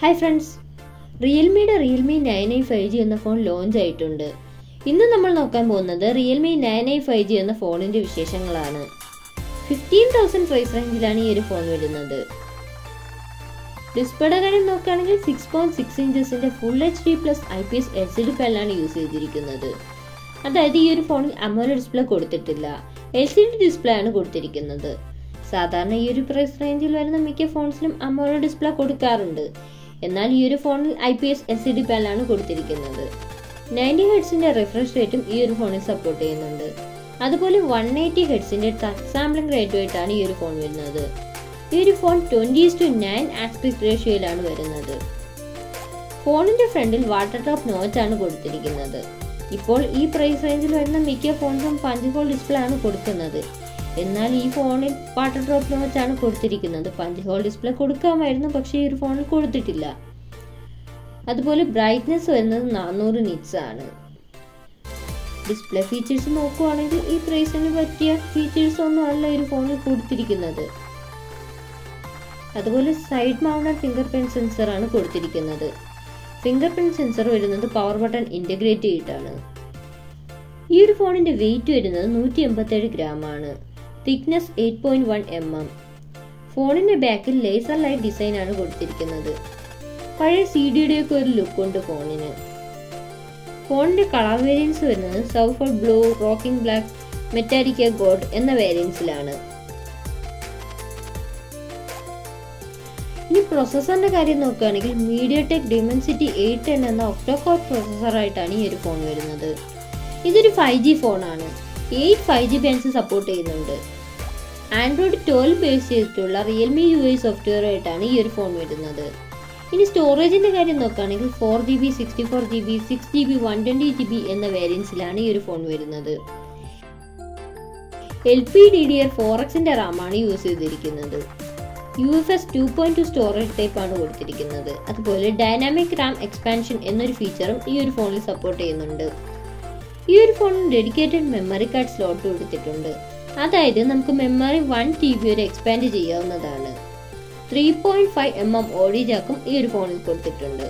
Hi friends, Realme 9i 5G എന്ന phone launch ആയിട്ടുണ്ട്. ഇന്ന് നമ്മൾ നോക്കാൻ പോകുന്നത് Realme 9i 5G എന്ന ഫോണിന്റെ വിശേഷങ്ങളാണ്. 15,000 പ്രൈസ് റേഞ്ചിലാണ് ഈ ഒരു ഫോൺ വരുന്നത്. ഡിസ്പ്ലേയുടെ കാര്യം നോക്കുകയാണെങ്കിൽ 6.6 ഇഞ്ചസിന്റെ full HD plus IPS LCD പാനലാണ് യൂസ് ചെയ്തിരിക്കുന്നത്. അതായത് ഈ ഒരു ഫോണിൽ AMOLED ഡിസ്പ്ലേ കൊടുത്തിട്ടില്ല, LCD ഡിസ്പ്ലേ ആണ് കൊടുത്തിരിക്കുന്നത്. സാധാരണ ഈ ഒരു പ്രൈസ് റേഞ്ചിൽ വരുന്ന മിക്ക ഫോൺസിലും AMOLED ഡിസ്പ്ലേ കൊടുക്കാറുണ്ട്. എന്നാൽ ഈ ഒരു ഫോണിൽ IPS LCD പാനലാണ് കൊടുത്തിരിക്കുന്നത്. 90 ഹെർട്സിന്റെ റിഫ്രഷ് റേറ്റും ഈ ഒരു ഫോണിൽ സപ്പോർട്ട് ചെയ്യുന്നുണ്ട്. അതുപോലെ 180 ഹെർട്സിന്റെ ടച്ച് സാമ്പിളിംഗ് റേറ്റുമായിട്ടാണ് ഈ ഒരു ഫോൺ വരുന്നത്. ഈ ഒരു ഫോൺ 20:9 ആസ്പെക്ട് റേഷ്യോയിലാണ് വരുന്നത്. ഫോണിന്റെ ഫ്രണ്ടിൽ വാട്ടർ ടോപ്പ് നോച്ച് ആണ് കൊടുത്തിരിക്കുന്നത്. ഇപ്പോൾ ഈ പ്രൈസ് റേഞ്ചിൽ വരുന്ന മിക്ക ഫോൺസും പഞ്ച് ഹോൾ ഡിസ്പ്ലേ ആണ് കൊടുക്കുന്നത്. എന്നാൽ ഈ ഫോണിൽ വാട്ടർ ഡ്രോപ്പ് നോച്ച് ആണ് കൊടുത്തിരിക്കുന്നത്. പഞ്ച് ഹോൾ ഡിസ്പ്ലേ കൊടുക്കാമായിരുന്നു, പക്ഷേ ഈ ഒരു ഫോണിൽ കൊടുത്തിട്ടില്ല. അതുപോലെ ബ്രൈറ്റ്നെസ് വരുന്നത് 400 നിറ്റ്സ് ആണ്. ഡിസ്പ്ലേ ഫീച്ചേഴ്സ് നോക്കുവാണെങ്കിൽ ഈ പ്രൈസിന് പറ്റിയ ഫീച്ചേഴ്സ് ഒന്നും അല്ല ഈ ഒരു ഫോണിൽ കൊടുത്തിരിക്കുന്നത്. അതുപോലെ side mounted finger print sensor ആണ് കൊടുത്തിരിക്കുന്നത്. ഫിംഗർ പ്രിന്റ് സെൻസർ വരുന്നത് പവർ ബട്ടൺ ഇന്റഗ്രേറ്റ് ചെയ്തിട്ടാണ്. ഈ ഒരു ഫോണിന്റെ വെയിറ്റ് വരുന്നത് 187 ഗ്രാം ആണ്. Thickness 8.1 mm. ഫോണിന്റെ ബാക്കിൽ ലേസർ ലൈറ്റ് ഡിസൈൻ ആണ് കൊടുത്തിരിക്കുന്നത്. പഴയ CD-യുടെ ഒക്കെ ഒരു ലുക്ക് ഉണ്ട് ഫോണിന്. ഫോണിന്റെ കളർ വേരിയൻസ് വരുന്നത് sulphur blue, rocking black, Metallica gold എന്ന വേരിയൻസിലാണ്. ഇനി പ്രൊസസറിന്റെ കാര്യം നോക്കുകയാണെങ്കിൽ MediaTek Dimensity 810 എന്ന ഒക്ടോകോർ പ്രൊസസർ ആയിട്ടാണ് ഈ ഒരു ഫോൺ വരുന്നത്. ഇതൊരു 5G ഫോണാണ്. 8 5G ബാൻഡ്സ് സപ്പോർട്ട് ചെയ്യുന്നുണ്ട്. Android 12 ബേസ് ചെയ്തിട്ടുള്ള Realme UI സോഫ്റ്റ്വെയർ ആയിട്ടാണ് ഈ ഒരു ഫോൺ വരുന്നത്. ഇനി സ്റ്റോറേജിന്റെ കാര്യം നോക്കുകയാണെങ്കിൽ 4GB, 64GB, 6GB, 120GB എന്ന വേരിയൻസിലാണ് ഈ ഒരു ഫോൺ വരുന്നത്. LPDDR4Xന്റെ റാം ആണ് യൂസ് ചെയ്തിരിക്കുന്നത്. UFS 2.2 സ്റ്റോറേജ് ടൈപ്പ് ആണ് കൊടുത്തിരിക്കുന്നത്. അതുപോലെ ഡൈനാമിക് റാം എക്സ്പാൻഷൻ എന്നൊരു ഫീച്ചറും ഈ ഒരു ഫോണിൽ സപ്പോർട്ട് ചെയ്യുന്നുണ്ട്. ഈ ഒരു ഫോണിന് ഡെഡിക്കേറ്റഡ് മെമ്മറി കാർഡ് സ്ലോട്ട് കൊടുത്തിട്ടുണ്ട്. അതായത് നമുക്ക് മെമ്മറി 1 TB വരെ എക്സ്പാൻഡ് ചെയ്യാവുന്നതാണ്. 3.5 mm ഓഡിയോ ജാക്കും ഈ ഒരു ഫോണിൽ കൊടുത്തിട്ടുണ്ട്.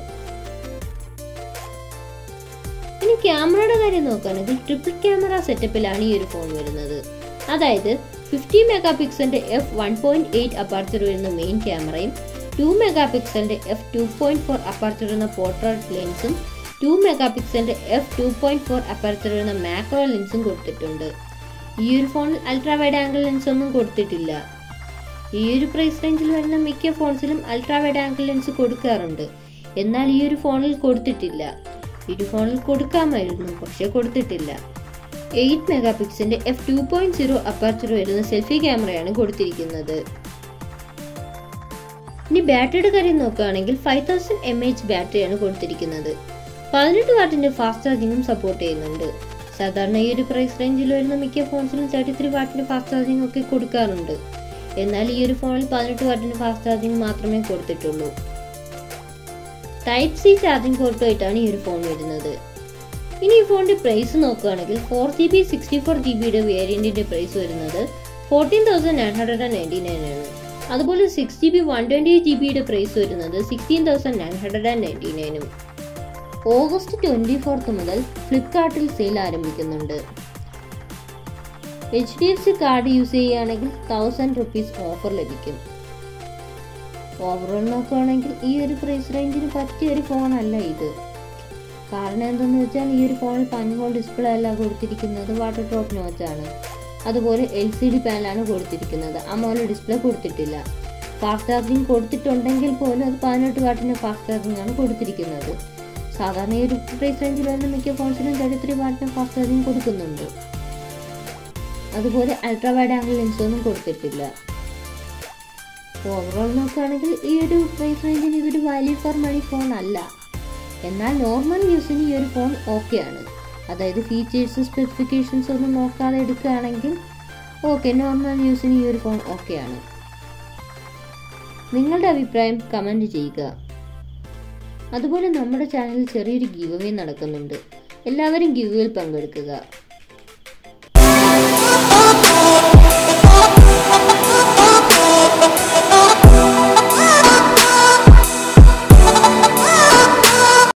ഇനി ക്യാമറയുടെ കാര്യം നോക്കുകയാണെങ്കിൽ ട്രിപ്പിൾ ക്യാമറ സെറ്റപ്പിലാണ് ഈ ഒരു ഫോൺ വരുന്നത്. അതായത് 50 മെഗാപിക്സലിന്റെ f1.8 അപ്പാർച്ചർ വരുന്ന മെയിൻ ക്യാമറയും 2 മെഗാപിക്സലിന്റെ f2.4 അപ്പാർച്ചർ വരുന്ന പോർട്രേറ്റ് ലെൻസും 2 മെഗാപിക്സലിന്റെ f2.4 അപ്പർച്ചർ വരുന്ന മാക്രോ ലെൻസും കൊടുത്തിട്ടുണ്ട്. ഈ ഒരു ഫോണിൽ അൾട്രാ വൈഡ് ആംഗിൾ ലെൻസ് ഒന്നും കൊടുത്തിട്ടില്ല. ഈ ഒരു പ്രൈസ് റേഞ്ചിൽ വരുന്ന മിക്ക ഫോൺസിലും അൾട്രാ വൈഡ് ആംഗിൾ ലെൻസ് കൊടുക്കാറുണ്ട്. എന്നാൽ ഈ ഒരു ഫോണിൽ കൊടുത്തിട്ടില്ല. ഈ ഒരു ഫോണിൽ കൊടുക്കാമായിരുന്നു, പക്ഷെ കൊടുത്തിട്ടില്ല. 8 മെഗാപിക്സലിന്റെ f2.0 അപ്പർച്ചർ വരുന്ന സെൽഫി ക്യാമറയാണ് കൊടുത്തിരിക്കുന്നത്. ഇനി ബാറ്ററിയുടെ കാര്യം നോക്കുകയാണെങ്കിൽ 5000 mAh ബാറ്ററിയാണ് കൊടുത്തിരിക്കുന്നത്. 18 വാട്ടിന്റെ ഫാസ്റ്റ് ചാർജിങ്ങും സപ്പോർട്ട് ചെയ്യുന്നുണ്ട്. സാധാരണ ഈ ഒരു പ്രൈസ് റേഞ്ചിൽ വരുന്ന മിക്ക ഫോൺസിലും 33 വാട്ടിന്റെ ഫാസ്റ്റ് ചാർജിങ് ഒക്കെ കൊടുക്കാറുണ്ട്. എന്നാൽ ഈ ഒരു ഫോണിൽ 18 വാട്ടിന്റെ ഫാസ്റ്റ് ചാർജിങ് മാത്രമേ കൊടുത്തിട്ടുള്ളൂ. Type-C ചാർജിങ് പോർട്ടുമായിട്ടാണ് ഈ ഒരു ഫോൺ വരുന്നത്. ഇനി ഈ ഫോണിന്റെ പ്രൈസ് നോക്കുകയാണെങ്കിൽ 4GB, 64GB വേരിയന്റിന്റെ പ്രൈസ് വരുന്നത് 14,999 ആണ്. അതുപോലെ 6GB, 120GB പ്രൈസ് വരുന്നത് 16,999 ഉം. ഓഗസ്റ്റ് 24 മുതൽ ഫ്ലിപ്കാർട്ടിൽ സെയിൽ ആരംഭിക്കുന്നുണ്ട്. HDFC കാർഡ് യൂസ് ചെയ്യുകയാണെങ്കിൽ 1000 rupees ഓഫർ ലഭിക്കും. ഓവറോൾ നോക്കുകയാണെങ്കിൽ ഈ ഒരു പ്രൈസ് റേഞ്ചിന് പറ്റിയ ഒരു ഫോൺ അല്ല ഇത്. കാരണം എന്തെന്ന് വെച്ചാൽ ഈ ഒരു ഫോണിൽ പഞ്ച് ഹോൾ ഡിസ്പ്ലേ അല്ല കൊടുത്തിരിക്കുന്നത്, വാട്ടർ ഡ്രോപ്പ് നോച്ചാണ്. അതുപോലെ LCD പാനലാണ് കൊടുത്തിരിക്കുന്നത്. AMOLED ഡിസ്പ്ലേ കൊടുത്തിട്ടില്ല. ഫാസ്റ്റ് ചാർജിങ് കൊടുത്തിട്ടുണ്ടെങ്കിൽ പോലും അത് 18 വാട്ടിന്റെ ഫാസ്റ്റ് ചാർജിങ് ആണ് കൊടുത്തിരിക്കുന്നത്. സാധാരണ ഈ ഒരു പ്രൈസ് റേഞ്ചിൽ വരുന്ന മിക്ക ഫോൺസിലും 33 വാട്ടിന് ഫാസ്റ്റ് ചാർജിങ് കൊടുക്കുന്നുണ്ട്. അതുപോലെ അൾട്രാ വൈഡ് ആംഗിൾ ലെൻസ് ഒന്നും കൊടുത്തിട്ടില്ല. ഓവറോൾ നോക്കുകയാണെങ്കിൽ ഈ ഒരു പ്രൈസ് റേഞ്ചിന് ഇതൊരു വാല്യൂ ഫോർ മണി ഫോൺ അല്ല. എന്നാൽ നോർമൽ യൂസിന് ഈ ഒരു ഫോൺ ഓക്കെയാണ്. അതായത് ഫീച്ചേഴ്സ് സ്പെസിഫിക്കേഷൻസ് ഒന്നും നോക്കാതെ എടുക്കുകയാണെങ്കിൽ നോർമൽ യൂസിന് ഈ ഒരു ഫോൺ ഓക്കെയാണ്. നിങ്ങളുടെ അഭിപ്രായം കമന്റ് ചെയ്യുക. അതുപോലെ നമ്മുടെ ചാനലിൽ ചെറിയൊരു ഗിവ് അവേ നടക്കുന്നുണ്ട്. എല്ലാവരും ഗിവ് അവേയിൽ പങ്കെടുക്കുക.